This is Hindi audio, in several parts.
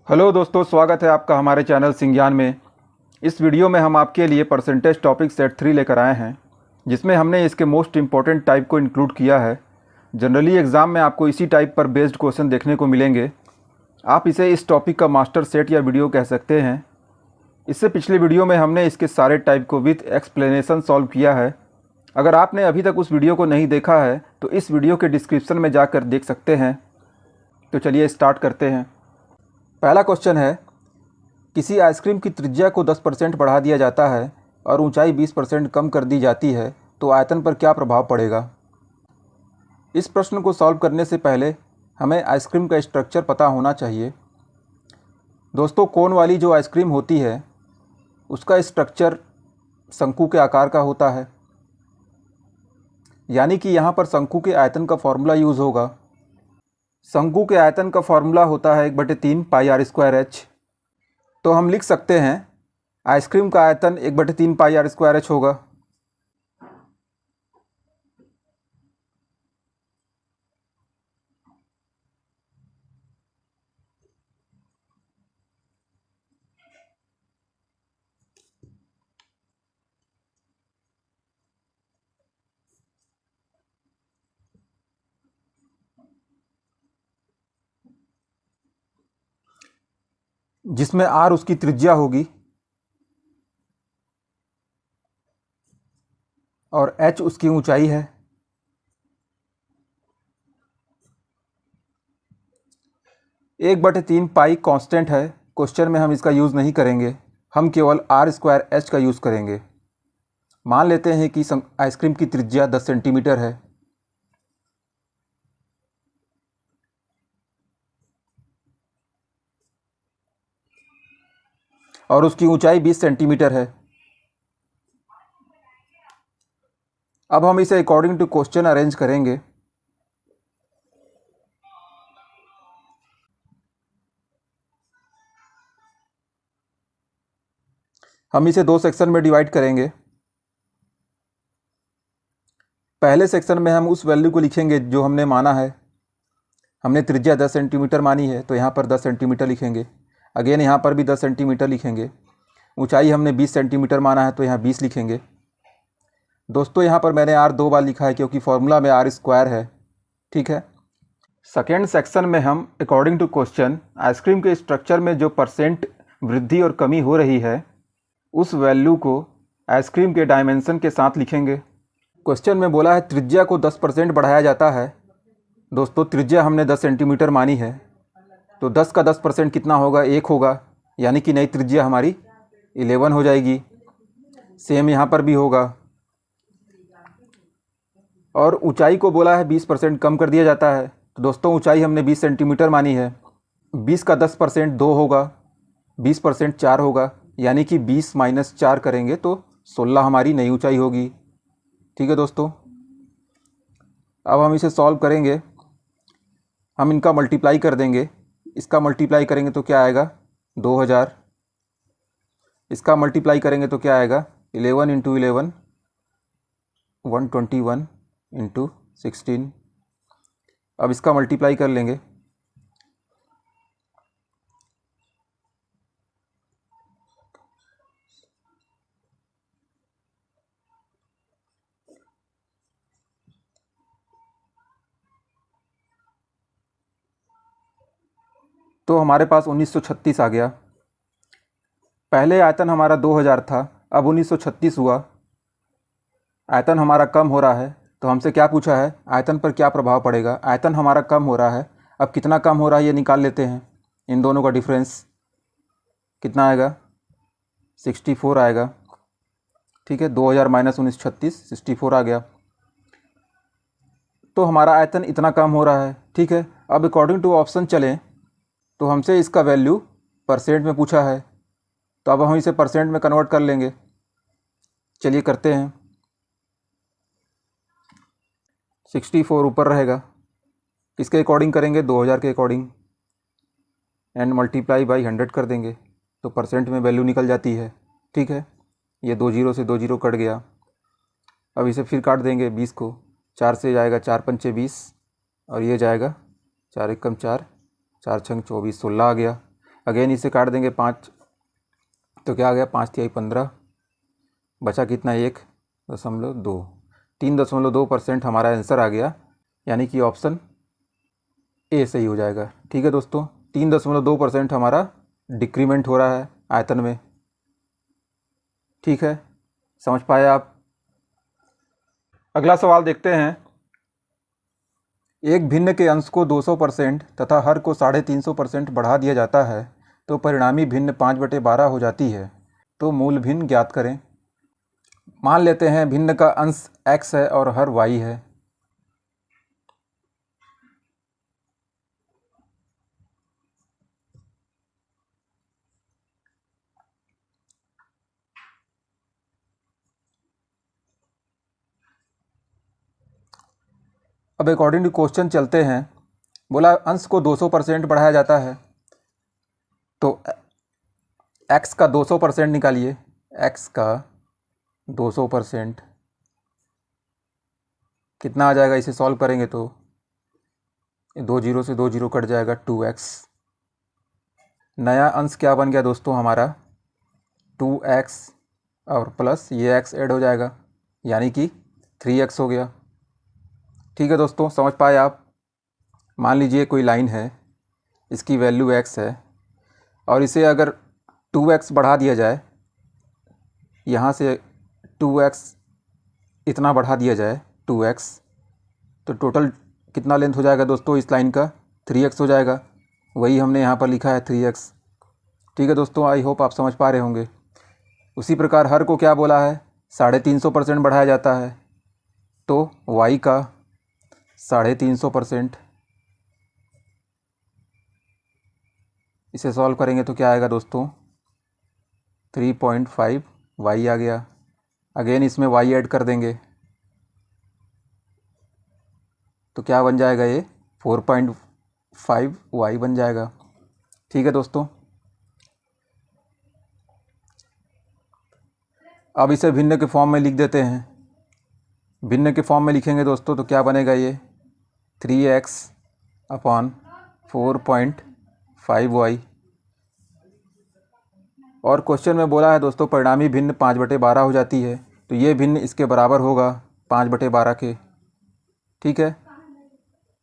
हेलो दोस्तों, स्वागत है आपका हमारे चैनल सिंज्ञान में। इस वीडियो में हम आपके लिए परसेंटेज टॉपिक सेट 3 लेकर आए हैं, जिसमें हमने इसके मोस्ट इम्पॉर्टेंट टाइप को इंक्लूड किया है। जनरली एग्ज़ाम में आपको इसी टाइप पर बेस्ड क्वेश्चन देखने को मिलेंगे। आप इसे इस टॉपिक का मास्टर सेट या वीडियो कह सकते हैं। इससे पिछले वीडियो में हमने इसके सारे टाइप को विथ एक्सप्लेनेशन सॉल्व किया है। अगर आपने अभी तक उस वीडियो को नहीं देखा है तो इस वीडियो के डिस्क्रिप्शन में जाकर देख सकते हैं। तो चलिए स्टार्ट करते हैं। पहला क्वेश्चन है, किसी आइसक्रीम की त्रिज्या को 10% बढ़ा दिया जाता है और ऊंचाई 20% कम कर दी जाती है, तो आयतन पर क्या प्रभाव पड़ेगा। इस प्रश्न को सॉल्व करने से पहले हमें आइसक्रीम का स्ट्रक्चर पता होना चाहिए। दोस्तों, कोन वाली जो आइसक्रीम होती है उसका स्ट्रक्चर शंकु के आकार का होता है, यानी कि यहाँ पर शंकु के आयतन का फॉर्मूला यूज़ होगा। शंकु के आयतन का फॉर्मूला होता है 1/3 पाई आर स्क्वायर एच। तो हम लिख सकते हैं आइसक्रीम का आयतन 1/3 पाई आर स्क्वायर एच होगा। जिसमें आर उसकी त्रिज्या होगी और एच उसकी ऊंचाई है। एक बटे तीन पाई कांस्टेंट है। क्वेश्चन में हम इसका यूज़ नहीं करेंगे, हम केवल आर स्क्वायर एच का यूज़ करेंगे। मान लेते हैं कि आइसक्रीम की त्रिज्या 10 सेंटीमीटर है और उसकी ऊंचाई 20 सेंटीमीटर है। अब हम इसे अकॉर्डिंग टू क्वेश्चन अरेंज करेंगे। हम इसे दो सेक्शन में डिवाइड करेंगे। पहले सेक्शन में हम उस वैल्यू को लिखेंगे जो हमने माना है। हमने त्रिज्या 10 सेंटीमीटर मानी है तो यहाँ पर 10 सेंटीमीटर लिखेंगे। अगेन यहाँ पर भी 10 सेंटीमीटर लिखेंगे। ऊंचाई हमने 20 सेंटीमीटर माना है तो यहाँ 20 लिखेंगे। दोस्तों, यहाँ पर मैंने आर 2 बार लिखा है क्योंकि फॉर्मूला में आर स्क्वायर है। ठीक है। सेकेंड सेक्शन में हम अकॉर्डिंग टू क्वेश्चन आइसक्रीम के स्ट्रक्चर में जो परसेंट वृद्धि और कमी हो रही है उस वैल्यू को आइसक्रीम के डायमेंशन के साथ लिखेंगे। क्वेश्चन में बोला है त्रिज्या को 10% बढ़ाया जाता है। दोस्तों, त्रिज्या हमने 10 सेंटीमीटर मानी है तो 10 का 10% कितना होगा, 1 होगा, यानी कि नई त्रिज्या हमारी 11 हो जाएगी। सेम यहाँ पर भी होगा। और ऊंचाई को बोला है 20% कम कर दिया जाता है। तो दोस्तों, ऊंचाई हमने 20 सेंटीमीटर मानी है। 20 का 10% 2 होगा, 20% 4 होगा, यानी कि 20 माइनस 4 करेंगे तो 16 हमारी नई ऊंचाई होगी। ठीक है दोस्तों, अब हम इसे सॉल्व करेंगे। हम इनका मल्टीप्लाई कर देंगे। इसका मल्टीप्लाई करेंगे तो क्या आएगा, 2000। इसका मल्टीप्लाई करेंगे तो क्या आएगा, 11 इंटू 11 121 इंटू 16। अब इसका मल्टीप्लाई कर लेंगे। तो हमारे पास 1936 आ गया। पहले आयतन हमारा 2000 था, अब 1936 हुआ। आयतन हमारा कम हो रहा है तो हमसे क्या पूछा है, आयतन पर क्या प्रभाव पड़ेगा। आयतन हमारा कम हो रहा है, अब कितना कम हो रहा है ये निकाल लेते हैं। इन दोनों का डिफरेंस कितना आएगा, 64 आएगा। ठीक है, 2000 माइनस 1936 64 आ गया। तो हमारा आयतन इतना कम हो रहा है। ठीक है, अब अकॉर्डिंग टू ऑप्शन चलें तो हमसे इसका वैल्यू परसेंट में पूछा है, तो अब हम इसे परसेंट में कन्वर्ट कर लेंगे। चलिए करते हैं। 64 ऊपर रहेगा, किसके अकॉर्डिंग करेंगे, 2000 के अकॉर्डिंग, एंड मल्टीप्लाई बाई 100 कर देंगे तो परसेंट में वैल्यू निकल जाती है। ठीक है, ये 2 जीरो से 2 जीरो कट गया। अब इसे फिर काट देंगे 20 को, 4 से जाएगा 4 पंचे 20 और ये जाएगा 4 एकम 4, 4 छंग 24, 16 आ गया। अगेन इसे काट देंगे 5, तो क्या आ गया 5 तिहाई 15, बचा कितना 1.2, 3.2% हमारा आंसर आ गया, यानी कि ऑप्शन ए सही हो जाएगा। ठीक है दोस्तों, 3.2% हमारा डिक्रीमेंट हो रहा है आयतन में। ठीक है, समझ पाए आप। अगला सवाल देखते हैं। एक भिन्न के अंश को 200% तथा हर को 350% बढ़ा दिया जाता है तो परिणामी भिन्न 5/12 हो जाती है, तो मूल भिन्न ज्ञात करें। मान लेते हैं भिन्न का अंश x है और हर y है। अब अकॉर्डिंग टू क्वेश्चन चलते हैं। बोला अंश को 200% बढ़ाया जाता है, तो x का 200% निकालिए। x का 200% कितना आ जाएगा, इसे सॉल्व करेंगे तो 2 जीरो से 2 जीरो कट जाएगा, 2x। नया अंश क्या बन गया दोस्तों हमारा 2x, और प्लस ये x ऐड हो जाएगा, यानी कि 3x हो गया। ठीक है दोस्तों, समझ पाए आप। मान लीजिए कोई लाइन है, इसकी वैल्यू x है और इसे अगर 2x बढ़ा दिया जाए, यहाँ से 2x इतना बढ़ा दिया जाए 2x, तो टोटल कितना लेंथ हो जाएगा दोस्तों इस लाइन का 3x हो जाएगा। वही हमने यहाँ पर लिखा है 3x। ठीक है दोस्तों, आई होप आप समझ पा रहे होंगे। उसी प्रकार हर को क्या बोला है 350% बढ़ाया जाता है, तो y का 350%, इसे सॉल्व करेंगे तो क्या आएगा दोस्तों 3.5 y आ गया। अगेन इसमें y ऐड कर देंगे तो क्या बन जाएगा, ये 4.5 y बन जाएगा। ठीक है दोस्तों, अब इसे भिन्न के फॉर्म में लिख देते हैं। भिन्न के फॉर्म में लिखेंगे दोस्तों तो क्या बनेगा, ये 3x अपॉन 4.5y। और क्वेश्चन में बोला है दोस्तों परिणामी भिन्न 5/12 हो जाती है, तो ये भिन्न इसके बराबर होगा 5/12 के। ठीक है,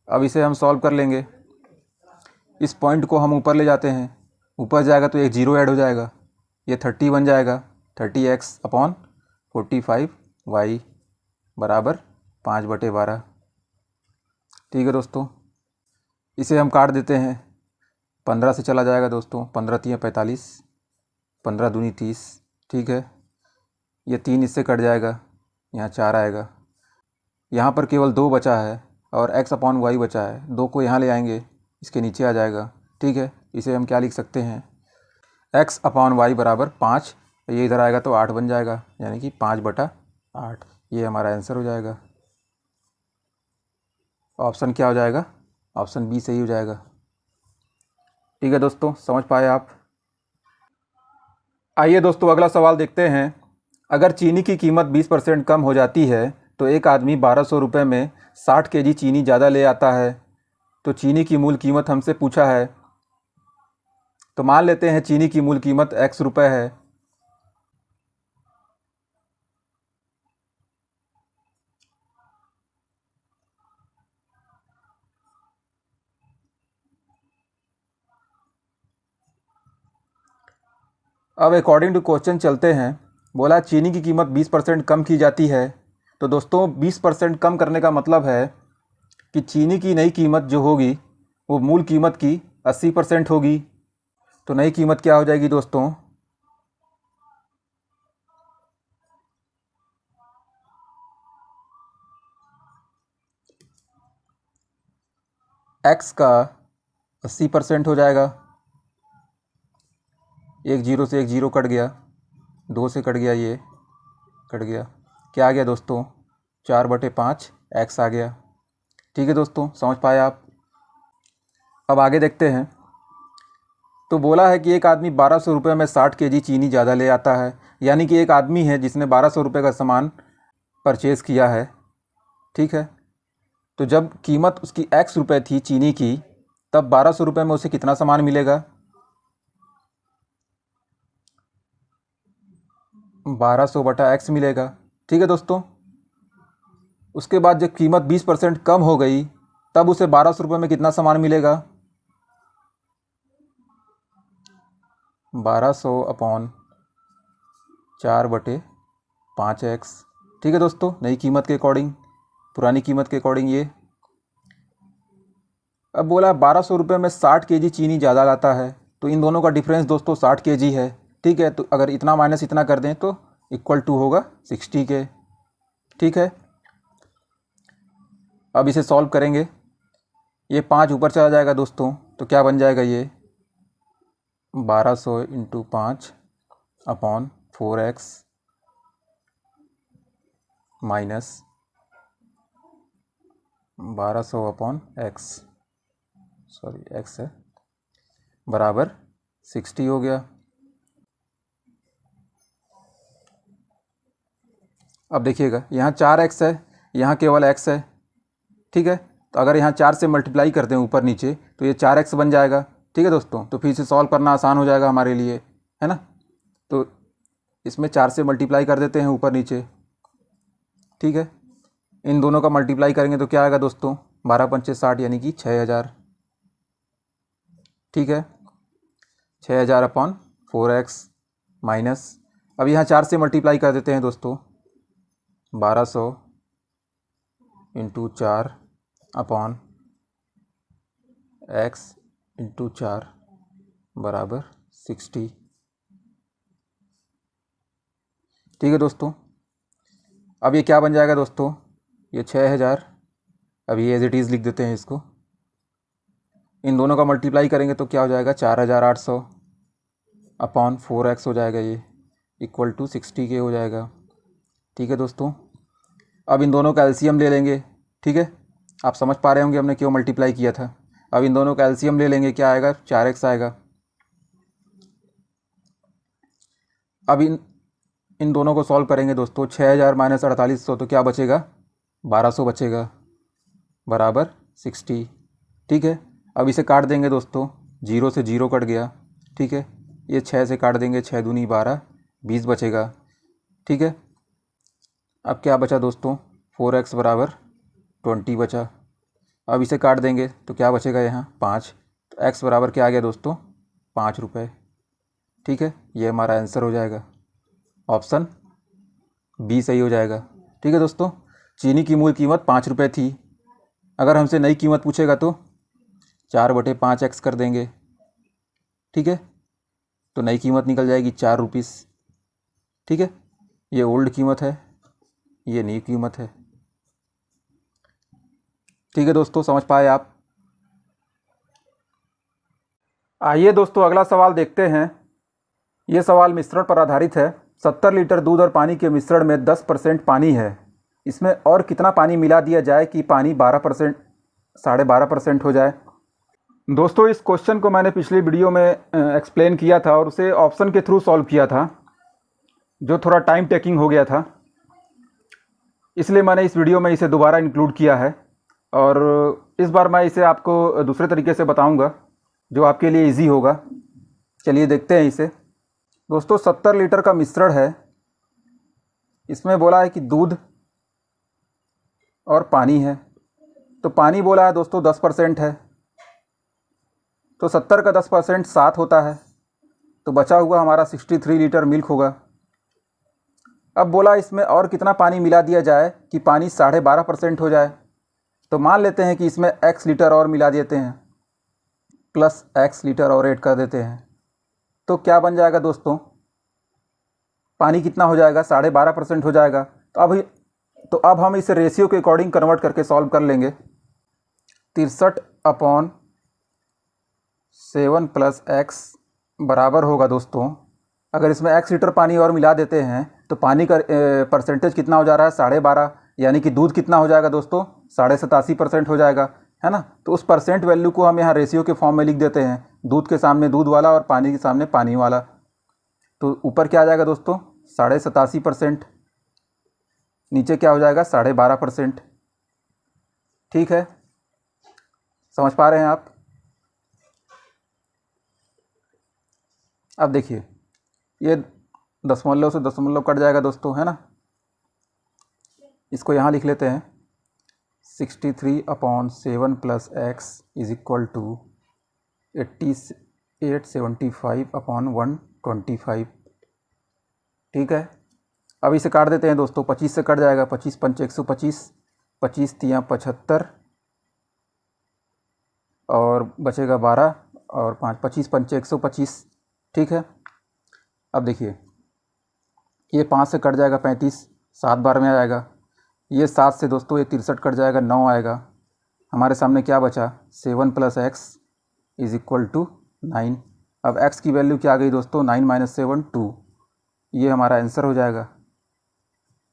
अब इसे हम सॉल्व कर लेंगे। इस पॉइंट को हम ऊपर ले जाते हैं, ऊपर जाएगा तो एक जीरो ऐड हो जाएगा, ये 30 बन जाएगा। 30x अपॉन 45y बराबर 5/12। ठीक है दोस्तों, इसे हम काट देते हैं। 15 से चला जाएगा दोस्तों, 15 तियां 45, 15 दूनी 30। ठीक है, ये 3 इससे कट जाएगा, यहाँ 4 आएगा। यहाँ पर केवल 2 बचा है और x अपॉन वाई बचा है, 2 को यहाँ ले आएंगे, इसके नीचे आ जाएगा। ठीक है, इसे हम क्या लिख सकते हैं x अपॉन वाई बराबर 5, ये इधर आएगा तो 8 बन जाएगा, यानी कि 5/8। ये हमारा आंसर हो जाएगा। ऑप्शन क्या हो जाएगा, ऑप्शन बी सही हो जाएगा। ठीक है दोस्तों, समझ पाए आप। आइए दोस्तों अगला सवाल देखते हैं। अगर चीनी की कीमत 20% कम हो जाती है तो एक आदमी 1200 रुपये में 60 केजी चीनी ज़्यादा ले आता है, तो चीनी की मूल कीमत हमसे पूछा है। तो मान लेते हैं चीनी की मूल कीमत x रुपये है। अब अकॉर्डिंग टू क्वेश्चन चलते हैं। बोला चीनी की कीमत 20% कम की जाती है, तो दोस्तों 20% कम करने का मतलब है कि चीनी की नई कीमत जो होगी वो मूल कीमत की 80% होगी। तो नई कीमत क्या हो जाएगी दोस्तों, x का 80% हो जाएगा। एक जीरो से एक जीरो कट गया, 2 से कट गया, ये कट गया, क्या आ गया दोस्तों 4/5 x आ गया। ठीक है दोस्तों, समझ पाए आप। अब आगे देखते हैं। तो बोला है कि एक आदमी 1200 रुपये में 60 केजी चीनी ज़्यादा ले आता है, यानी कि एक आदमी है जिसने 1200 रुपये का सामान परचेज़ किया है। ठीक है, तो जब कीमत उसकी x रुपये थी चीनी की, तब 1200 रुपये में उसे कितना सामान मिलेगा, 1200 बटा x मिलेगा। ठीक है दोस्तों, उसके बाद जब कीमत 20% कम हो गई तब उसे 1200 रुपये में कितना सामान मिलेगा? 1200 अपॉन 4/5x। ठीक है दोस्तों, नई कीमत के अकॉर्डिंग, पुरानी कीमत के अकॉर्डिंग ये। अब बोला 1200 रुपये में 60 केजी चीनी ज़्यादा लाता है, तो इन दोनों का डिफरेंस दोस्तों 60 केजी है। ठीक है, तो अगर इतना माइनस इतना कर दें तो इक्वल टू होगा 60 के। ठीक है, अब इसे सॉल्व करेंगे। ये 5 ऊपर चला जाएगा दोस्तों, तो क्या बन जाएगा ये 1200 into 5 upon 4x minus 1200 upon x, sorry x है, बराबर 60 हो गया। अब देखिएगा यहाँ 4x है, यहाँ केवल x है। ठीक है, तो अगर यहाँ 4 से मल्टीप्लाई करते हैं ऊपर नीचे तो ये 4x बन जाएगा। ठीक है दोस्तों, तो फिर इसे सॉल्व करना आसान हो जाएगा हमारे लिए, है ना। तो इसमें 4 से मल्टीप्लाई कर देते हैं ऊपर नीचे। ठीक है, इन दोनों का मल्टीप्लाई करेंगे तो क्या आएगा दोस्तों 12 पंचे 60 यानी कि 6000। ठीक है, 6000 अपॉन 4x माइनस, अब यहाँ 4 से मल्टीप्लाई कर देते हैं दोस्तों, 1200 इंटू 4 अपॉन x इंटू 4 बराबर 60। ठीक है दोस्तों, अब ये क्या बन जाएगा दोस्तों, ये 6000, अब ये एज इट इज़ लिख देते हैं इसको। इन दोनों का मल्टीप्लाई करेंगे तो क्या हो जाएगा 4800 अपॉन 4x हो जाएगा, ये इक्वल टू 60 के हो जाएगा। ठीक है दोस्तों, अब इन दोनों का एलसीएम ले लेंगे। ठीक है, आप समझ पा रहे होंगे हमने क्यों मल्टीप्लाई किया था। अब इन दोनों का एलसीएम ले लेंगे, क्या आएगा 4x आएगा। अब इन दोनों को सॉल्व करेंगे दोस्तों, 6000 माइनस 4800 तो क्या बचेगा 1200 बचेगा, बराबर 60। ठीक है, अब इसे काट देंगे दोस्तों, 0 से 0 कट गया। ठीक है, ये 6 से काट देंगे, 6 दूनी 12, 20 बचेगा। ठीक है, अब क्या बचा दोस्तों 4x बराबर 20 बचा। अब इसे काट देंगे तो क्या बचेगा यहाँ 5, तो x बराबर क्या आ गया दोस्तों 5 रुपये। ठीक है, ये हमारा आंसर हो जाएगा, ऑप्शन बी सही हो जाएगा। ठीक है दोस्तों, चीनी की मूल कीमत 5 रुपये थी। अगर हमसे नई कीमत पूछेगा तो 4/5x कर देंगे। ठीक है, तो नई कीमत निकल जाएगी 4 रुपीस। ठीक है, ये ओल्ड कीमत है, ये नई कीमत है। ठीक है दोस्तों, समझ पाए आप। आइए दोस्तों अगला सवाल देखते हैं। ये सवाल मिश्रण पर आधारित है। 70 लीटर दूध और पानी के मिश्रण में 10% पानी है, इसमें और कितना पानी मिला दिया जाए कि पानी 12% 12.5% हो जाए। दोस्तों इस क्वेश्चन को मैंने पिछली वीडियो में एक्सप्लेन किया था और उसे ऑप्शन के थ्रू सॉल्व किया था, जो थोड़ा टाइम टेकिंग हो गया था, इसलिए मैंने इस वीडियो में इसे दोबारा इंक्लूड किया है। और इस बार मैं इसे आपको दूसरे तरीके से बताऊंगा जो आपके लिए इजी होगा। चलिए देखते हैं इसे। दोस्तों 70 लीटर का मिश्रण है, इसमें बोला है कि दूध और पानी है। तो पानी बोला है दोस्तों 10% है, तो 70 का 10% 7 होता है, तो बचा हुआ हमारा 63 लीटर मिल्क होगा। अब बोला इसमें और कितना पानी मिला दिया जाए कि पानी 12.5% हो जाए। तो मान लेते हैं कि इसमें x लीटर और मिला देते हैं, प्लस x लीटर और ऐड कर देते हैं, तो क्या बन जाएगा दोस्तों, पानी कितना हो जाएगा 12.5% हो जाएगा। तो अब हम इसे रेशियो के अकॉर्डिंग कन्वर्ट करके सॉल्व कर लेंगे। 63/7 प्लस x बराबर होगा दोस्तों, अगर इसमें x लीटर पानी और मिला देते हैं तो पानी का परसेंटेज कितना हो जा रहा है 12.5, यानी कि दूध कितना हो जाएगा दोस्तों 87.5% हो जाएगा, है ना। तो उस परसेंट वैल्यू को हम यहाँ रेशियो के फॉर्म में लिख देते हैं, दूध के सामने दूध वाला और पानी के सामने पानी वाला। तो ऊपर क्या आ जाएगा दोस्तों 87.5%, नीचे क्या हो जाएगा 12.5%। ठीक है, समझ पा रहे हैं आप। अब देखिए ये दशमलव से दशमलव कट जाएगा दोस्तों, है ना। इसको यहाँ लिख लेते हैं 63/7 + x इज इक्वल टू 8875/125। ठीक है, अब इसे काट देते हैं दोस्तों, 25 से कट जाएगा, 25 पंच 125, 25 तियाँ 75 और बचेगा 12 और 5, 25 पंच 125। ठीक है, अब देखिए ये 5 से कट जाएगा 35, 7 बार में आ जाएगा। ये 7 से दोस्तों ये 63 कट जाएगा, 9 आएगा। हमारे सामने क्या बचा, 7 + x इज इक्वल टू 9। अब x की वैल्यू क्या आ गई दोस्तों, 9 - 7 2। ये हमारा आंसर हो जाएगा।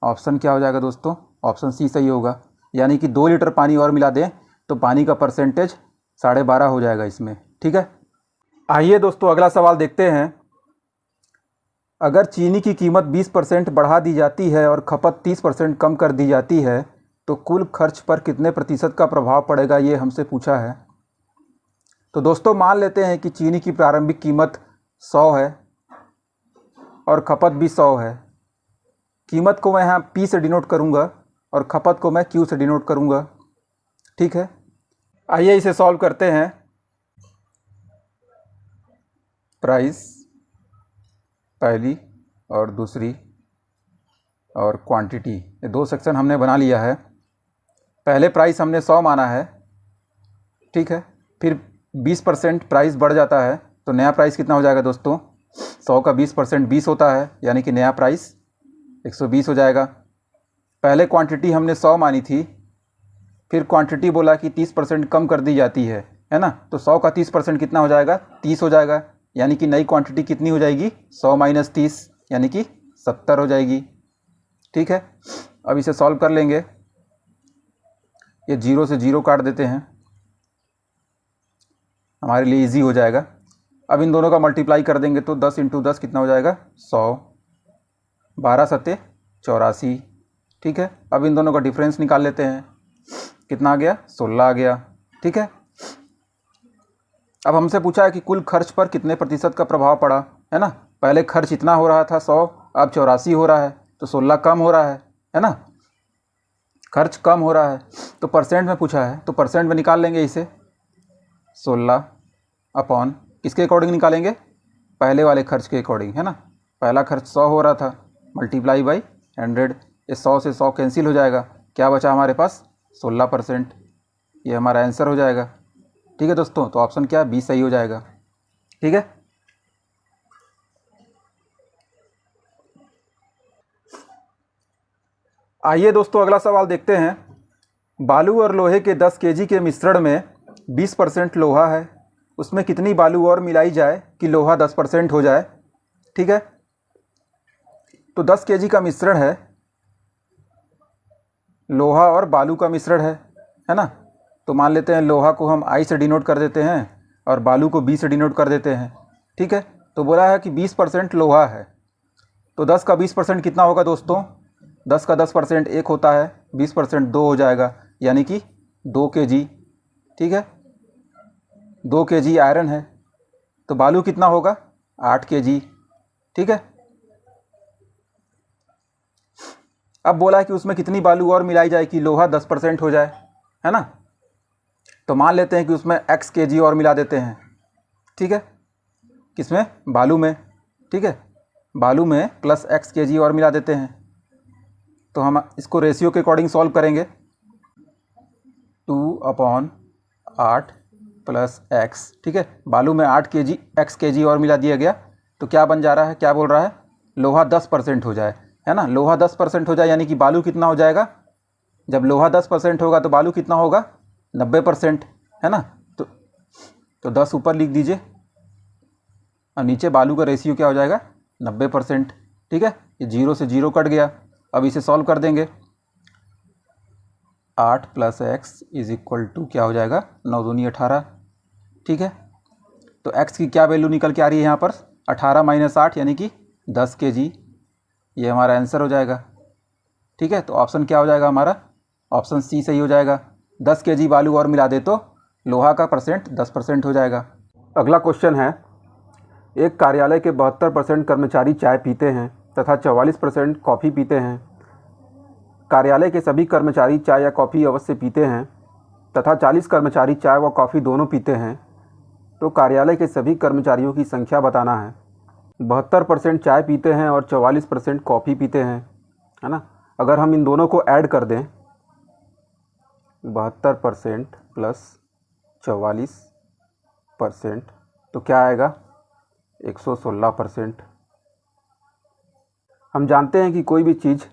ऑप्शन क्या हो जाएगा दोस्तों, ऑप्शन सी सही होगा। यानी कि 2 लीटर पानी और मिला दें तो पानी का परसेंटेज 12.5 हो जाएगा इसमें। ठीक है, आइए दोस्तों अगला सवाल देखते हैं। अगर चीनी की कीमत 20% बढ़ा दी जाती है और खपत 30% कम कर दी जाती है तो कुल खर्च पर कितने प्रतिशत का प्रभाव पड़ेगा, ये हमसे पूछा है। तो दोस्तों मान लेते हैं कि चीनी की प्रारंभिक कीमत 100 है और खपत भी 100 है। कीमत को मैं यहाँ P से डिनोट करूँगा और खपत को मैं Q से डिनोट करूँगा। ठीक है, आइए इसे सॉल्व करते हैं। प्राइस पहली और दूसरी और क्वांटिटी, ये 2 सेक्शन हमने बना लिया है। पहले प्राइस हमने 100 माना है। ठीक है, फिर 20% प्राइस बढ़ जाता है तो नया प्राइस कितना हो जाएगा दोस्तों, 100 का 20% 20 होता है, यानी कि नया प्राइस 120 हो जाएगा। पहले क्वांटिटी हमने 100 मानी थी, फिर क्वांटिटी बोला कि 30% कम कर दी जाती है ना। तो 100 का 30% कितना हो जाएगा, 30 हो जाएगा। यानी कि नई क्वांटिटी कितनी हो जाएगी, 100 - 30 यानी कि 70 हो जाएगी। ठीक है, अब इसे सॉल्व कर लेंगे। ये 0 से 0 काट देते हैं, हमारे लिए इजी हो जाएगा। अब इन दोनों का मल्टीप्लाई कर देंगे तो 10 × 10 कितना हो जाएगा, 100, 12 × 7 84। ठीक है, अब इन दोनों का डिफरेंस निकाल लेते हैं, कितना आ गया, 16 आ गया। ठीक है, अब हमसे पूछा है कि कुल खर्च पर कितने प्रतिशत का प्रभाव पड़ा, है ना। पहले खर्च इतना हो रहा था 100, अब 84 हो रहा है तो 16 कम हो रहा है ना। खर्च कम हो रहा है तो परसेंट में पूछा है तो परसेंट में निकाल लेंगे इसे। 16 अपॉन किसके अकॉर्डिंग निकालेंगे, पहले वाले खर्च के अकॉर्डिंग, है ना। पहला खर्च 100 हो रहा था, मल्टीप्लाई बाई 100। ये 100 से 100 कैंसिल हो जाएगा, क्या बचा हमारे पास, 16%। ये हमारा आंसर हो जाएगा। ठीक है दोस्तों, तो ऑप्शन क्या, बी सही हो जाएगा। ठीक है, आइए दोस्तों अगला सवाल देखते हैं। बालू और लोहे के 10 kg के मिश्रण में 20% लोहा है, उसमें कितनी बालू और मिलाई जाए कि लोहा 10% हो जाए। ठीक है, तो 10 kg का मिश्रण है, लोहा और बालू का मिश्रण है ना। तो मान लेते हैं लोहा को हम I से डिनोट कर देते हैं और बालू को B से डिनोट कर देते हैं। ठीक है, तो बोला है कि 20% लोहा है, तो 10 का 20% कितना होगा दोस्तों, 10 का 10% 1 होता है, 20% 2 हो जाएगा, यानी कि 2 kg। ठीक है, 2 kg आयरन है, तो बालू कितना होगा, 8 kg। ठीक है, अब बोला है कि उसमें कितनी बालू और मिलाई जाए कि लोहा 10% हो जाए, है ना। तो मान लेते हैं कि उसमें x kg और मिला देते हैं। ठीक है, किसमें, बालू में। ठीक है, बालू में प्लस x kg और मिला देते हैं। तो हम इसको रेशियो के अकॉर्डिंग सॉल्व करेंगे। 2/8 + x। ठीक है, बालू में 8 kg x kg और मिला दिया गया, तो क्या बन जा रहा है, क्या बोल रहा है, लोहा 10% हो जाए, है ना। लोहा 10% हो जाए यानी कि बालू कितना हो जाएगा, जब लोहा 10% होगा तो बालू कितना होगा, 90%, है ना। तो 10 ऊपर लिख दीजिए और नीचे बालू का रेशियो क्या हो जाएगा, 90%। ठीक है, ये 0 से 0 कट गया। अब इसे सॉल्व कर देंगे। 8 + x इज इक्वल टू क्या हो जाएगा, 9 दूनी 18। ठीक है, तो x की क्या वैल्यू निकल के आ रही है यहाँ पर, 18 - 8 यानी कि 10 kg। ये हमारा आंसर हो जाएगा। ठीक है, तो ऑप्शन क्या हो जाएगा हमारा, ऑप्शन सी सही हो जाएगा। 10 kg बालू और मिला दे तो लोहा का परसेंट 10% हो जाएगा। अगला क्वेश्चन है, एक कार्यालय के 72% कर्मचारी चाय पीते हैं तथा 44% कॉफ़ी पीते हैं। कार्यालय के सभी कर्मचारी चाय या कॉफ़ी अवश्य पीते हैं तथा 40 कर्मचारी चाय व कॉफ़ी दोनों पीते हैं। तो कार्यालय के सभी कर्मचारियों की संख्या बताना है। 72% चाय पीते हैं और 44% कॉफ़ी पीते हैं, है ना। अगर हम इन दोनों को ऐड कर दें, 72% प्लस 44%, तो क्या आएगा? 116%। हम जानते हैं कि कोई भी चीज़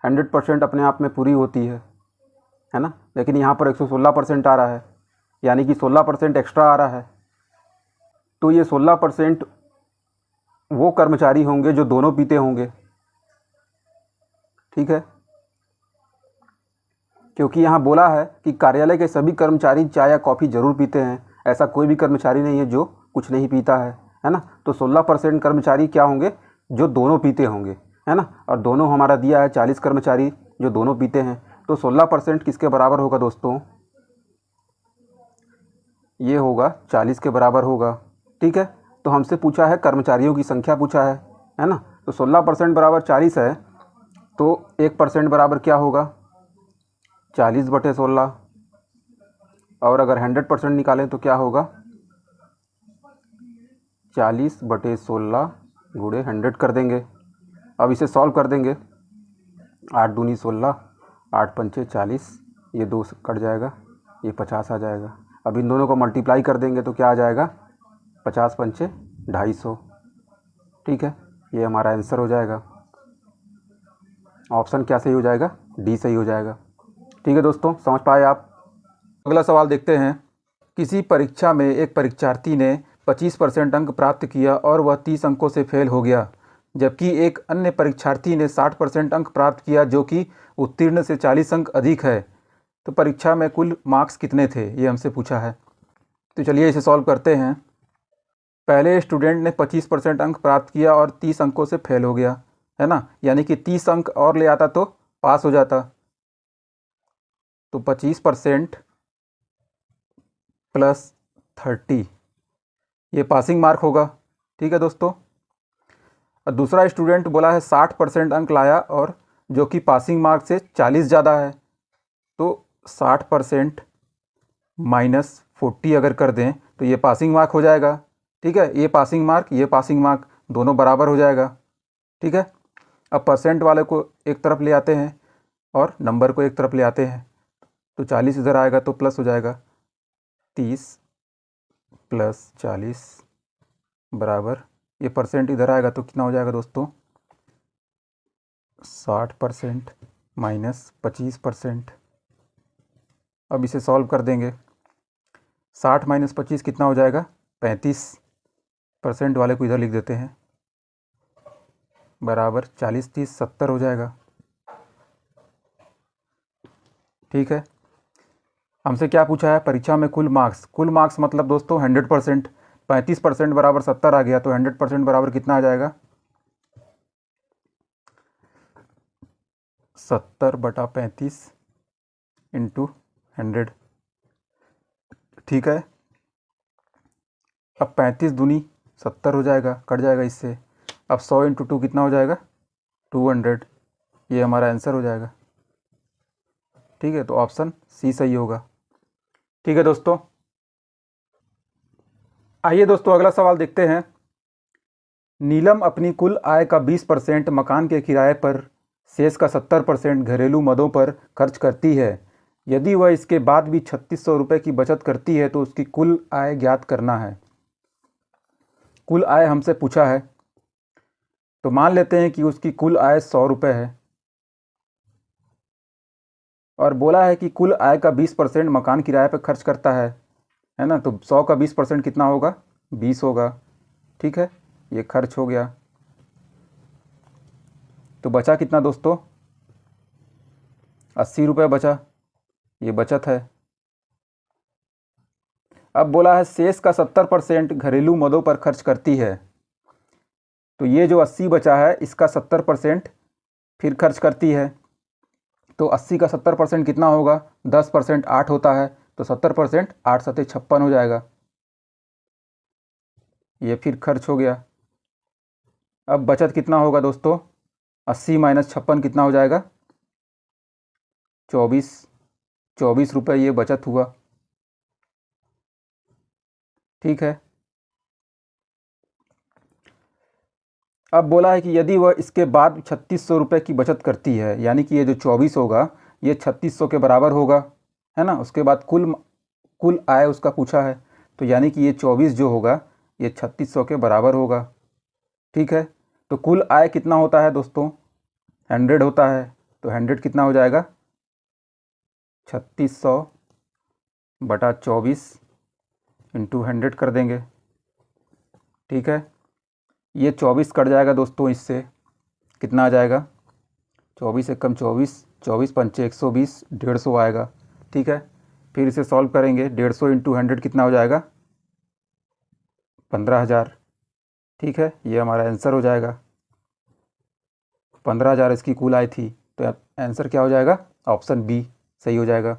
100% अपने आप में पूरी होती है ना, लेकिन यहाँ पर 116% आ रहा है, यानी कि 16% एक्स्ट्रा आ रहा है। तो ये 16% वो कर्मचारी होंगे जो दोनों पीते होंगे, ठीक है, क्योंकि यहाँ बोला है कि कार्यालय के सभी कर्मचारी चाय या कॉफ़ी ज़रूर पीते हैं। ऐसा कोई भी कर्मचारी नहीं है जो कुछ नहीं पीता है ना। तो 16% कर्मचारी क्या होंगे? जो दोनों पीते होंगे, है ना। और दोनों हमारा दिया है 40 कर्मचारी जो दोनों पीते हैं। तो 16% किसके बराबर होगा दोस्तों? ये होगा 40 के बराबर होगा, ठीक है। तो हमसे पूछा है कर्मचारियों की संख्या पूछा है ना। तो 16% बराबर 40 है, तो 1% बराबर क्या होगा? 40/16। और अगर 100% निकालें तो क्या होगा? 40/16 गुणे 100 कर देंगे। अब इसे सॉल्व कर देंगे। 8 दूनी 16, 8 पंचे 40, ये 2 कट जाएगा, ये 50 आ जाएगा। अब इन दोनों को मल्टीप्लाई कर देंगे तो क्या आ जाएगा? 50 पंचे 250, ठीक है। ये हमारा आंसर हो जाएगा। ऑप्शन क्या सही हो जाएगा? डी सही हो जाएगा। ठीक है दोस्तों, समझ पाए आप? अगला सवाल देखते हैं। किसी परीक्षा में एक परीक्षार्थी ने 25% अंक प्राप्त किया और वह 30 अंकों से फेल हो गया, जबकि एक अन्य परीक्षार्थी ने 60% अंक प्राप्त किया जो कि उत्तीर्ण से 40 अंक अधिक है। तो परीक्षा में कुल मार्क्स कितने थे, ये हमसे पूछा है। तो चलिए इसे सॉल्व करते हैं। पहले स्टूडेंट ने 25% अंक प्राप्त किया और 30 अंकों से फेल हो गया, है ना, यानी कि 30 अंक और ले आता तो पास हो जाता। तो 25% प्लस 30, ये पासिंग मार्क होगा, ठीक है दोस्तों। और दूसरा स्टूडेंट बोला है 60% अंक लाया और जो कि पासिंग मार्क से 40 ज़्यादा है। तो 60% माइनस 40 अगर कर दें तो ये पासिंग मार्क हो जाएगा, ठीक है। ये पासिंग मार्क दोनों बराबर हो जाएगा, ठीक है। अब परसेंट वाले को एक तरफ ले आते हैं और नंबर को एक तरफ ले आते हैं, तो 40 इधर आएगा तो प्लस हो जाएगा। 30 प्लस 40 बराबर, ये परसेंट इधर आएगा तो कितना हो जाएगा दोस्तों? 60% माइनस 25%। अब इसे सॉल्व कर देंगे। 60 माइनस 25 कितना हो जाएगा? 35। परसेंट वाले को इधर लिख देते हैं, बराबर 40 30 70 हो जाएगा, ठीक है। हमसे क्या पूछा है? परीक्षा में कुल मार्क्स मतलब दोस्तों 100%। 35% बराबर 70 आ गया, तो 100% बराबर कितना आ जाएगा? 70/35 इंटू 100, ठीक है। अब 35 दूनी 70 हो जाएगा, कट जाएगा इससे। अब 100 इंटू 2 कितना हो जाएगा? 200। ये हमारा आंसर हो जाएगा, ठीक है। तो ऑप्शन सी सही होगा, ठीक है दोस्तों। आइए दोस्तों अगला सवाल देखते हैं। नीलम अपनी कुल आय का 20% मकान के किराए पर, शेष का 70% घरेलू मदों पर खर्च करती है। यदि वह इसके बाद भी 3600 रुपये की बचत करती है तो उसकी कुल आय ज्ञात करना है। कुल आय हमसे पूछा है, तो मान लेते हैं कि उसकी कुल आय 100 रुपये है और बोला है कि कुल आय का 20% मकान किराए पर खर्च करता है ना। तो 100 का 20% कितना होगा? 20 होगा, ठीक है। ये खर्च हो गया, तो बचा कितना दोस्तों? 80 रुपये बचा, ये बचत है। अब बोला है शेष का 70% घरेलू मदों पर खर्च करती है, तो ये जो 80 बचा है इसका 70% फिर खर्च करती है। तो 80 का 70% कितना होगा? 10% 8 होता है, तो 70% 8 सत्ते 56 हो जाएगा। ये फिर खर्च हो गया, अब बचत कितना होगा दोस्तों, 80 माइनस 56 कितना हो जाएगा, 24 रुपये ये बचत हुआ। ठीक है, अब बोला है कि यदि वह इसके बाद 3600 रुपये की बचत करती है, यानी कि ये जो 24 होगा ये 3600 के बराबर होगा, है ना। उसके बाद कुल आय उसका पूछा है, तो यानी कि ये 24 जो होगा ये 3600 के बराबर होगा। ठीक है, तो कुल आय कितना होता है दोस्तों, 100 होता है, तो 100 कितना हो जाएगा, 3600 बटा 24 इंटू 100 कर देंगे। ठीक है, ये 24 कट जाएगा दोस्तों, इससे कितना आ जाएगा, 24 एकम 24, 24 पंचे 120, 150 आएगा। ठीक है, फिर इसे सॉल्व करेंगे, 150 इंटू 100 कितना हो जाएगा, 15,000। ठीक है, ये हमारा आंसर हो जाएगा, 15,000 इसकी कुल आय थी, तो आंसर क्या हो जाएगा, ऑप्शन बी सही हो जाएगा।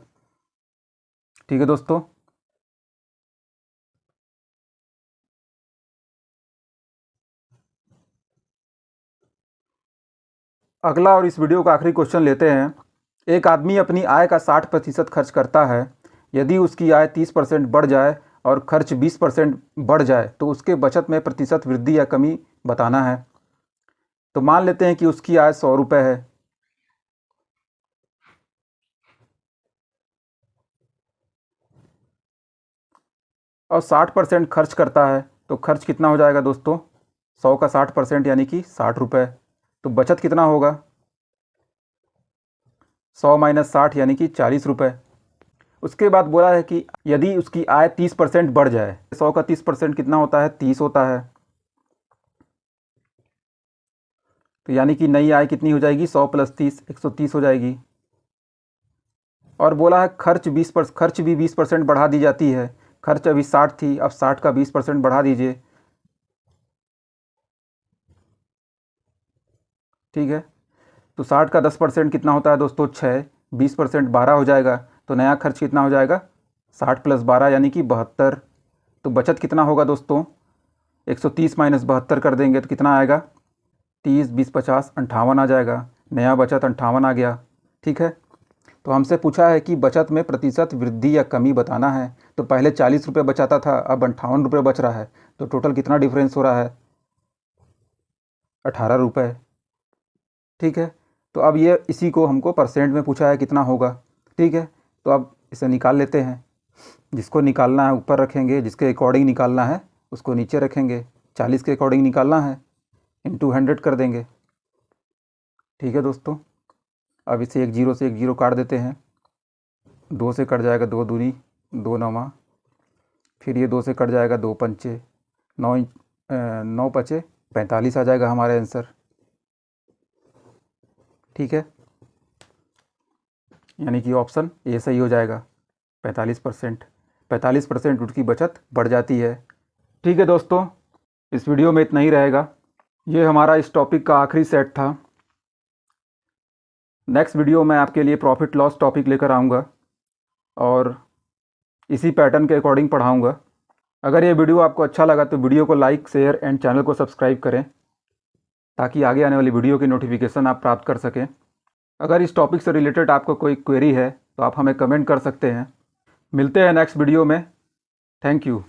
ठीक है दोस्तों, अगला और इस वीडियो का आखिरी क्वेश्चन लेते हैं। एक आदमी अपनी आय का 60% खर्च करता है। यदि उसकी आय 30% बढ़ जाए और खर्च 20% बढ़ जाए तो उसके बचत में प्रतिशत वृद्धि या कमी बताना है। तो मान लेते हैं कि उसकी आय 100 रुपये है, और 60% खर्च करता है, तो खर्च कितना हो जाएगा दोस्तों, 100 का 60% यानी कि 60 रुपये। तो बचत कितना होगा, 100 माइनस 60 यानी कि 40 रुपये। उसके बाद बोला है कि यदि उसकी आय 30% बढ़ जाए, 100 का 30% कितना होता है, 30 होता है, तो यानी कि नई आय कितनी हो जाएगी, 100 प्लस 30 130 हो जाएगी। और बोला है खर्च भी 20% बढ़ा दी जाती है। खर्च अभी 60 थी, अब 60 का 20% बढ़ा दीजिए। ठीक है, तो 60 का 10% कितना होता है दोस्तों, 6, 20% 12 हो जाएगा, तो नया खर्च कितना हो जाएगा, 60 प्लस 12 यानी कि 72। तो बचत कितना होगा दोस्तों, 130 माइनस 72 कर देंगे तो कितना आएगा, 30 20 50 58 आ जाएगा, नया बचत 58 आ गया। ठीक है, तो हमसे पूछा है कि बचत में प्रतिशत वृद्धि या कमी बताना है। तो पहले 40 रुपये बचाता था, अब 58 रुपये बच रहा है, तो टोटल कितना डिफरेंस हो रहा है, 18 रुपये। ठीक है, तो अब ये इसी को हमको परसेंट में पूछा है कितना होगा। ठीक है, तो अब इसे निकाल लेते हैं। जिसको निकालना है ऊपर रखेंगे, जिसके अकॉर्डिंग निकालना है उसको नीचे रखेंगे। 40 के अकॉर्डिंग निकालना है, इंटू 100 कर देंगे। ठीक है दोस्तों, अब इसे एक जीरो काट देते हैं। 2 से कट जाएगा 2 दूनी 2 नवा, फिर ये 2 से कट जाएगा 2 पंचे 9 पचे 45 आ जाएगा हमारा आंसर। ठीक है, यानी कि ऑप्शन ए सही हो जाएगा, 45% उसकी बचत बढ़ जाती है। ठीक है दोस्तों, इस वीडियो में इतना ही रहेगा। ये हमारा इस टॉपिक का आखिरी सेट था। नेक्स्ट वीडियो में आपके लिए प्रॉफिट लॉस टॉपिक लेकर आऊँगा और इसी पैटर्न के अकॉर्डिंग पढ़ाऊँगा। अगर ये वीडियो आपको अच्छा लगा तो वीडियो को लाइक शेयर एंड चैनल को सब्सक्राइब करें, ताकि आगे आने वाली वीडियो की नोटिफिकेशन आप प्राप्त कर सकें। अगर इस टॉपिक से रिलेटेड आपको कोई क्वेरी है तो आप हमें कमेंट कर सकते हैं। मिलते हैं नेक्स्ट वीडियो में। Thank you.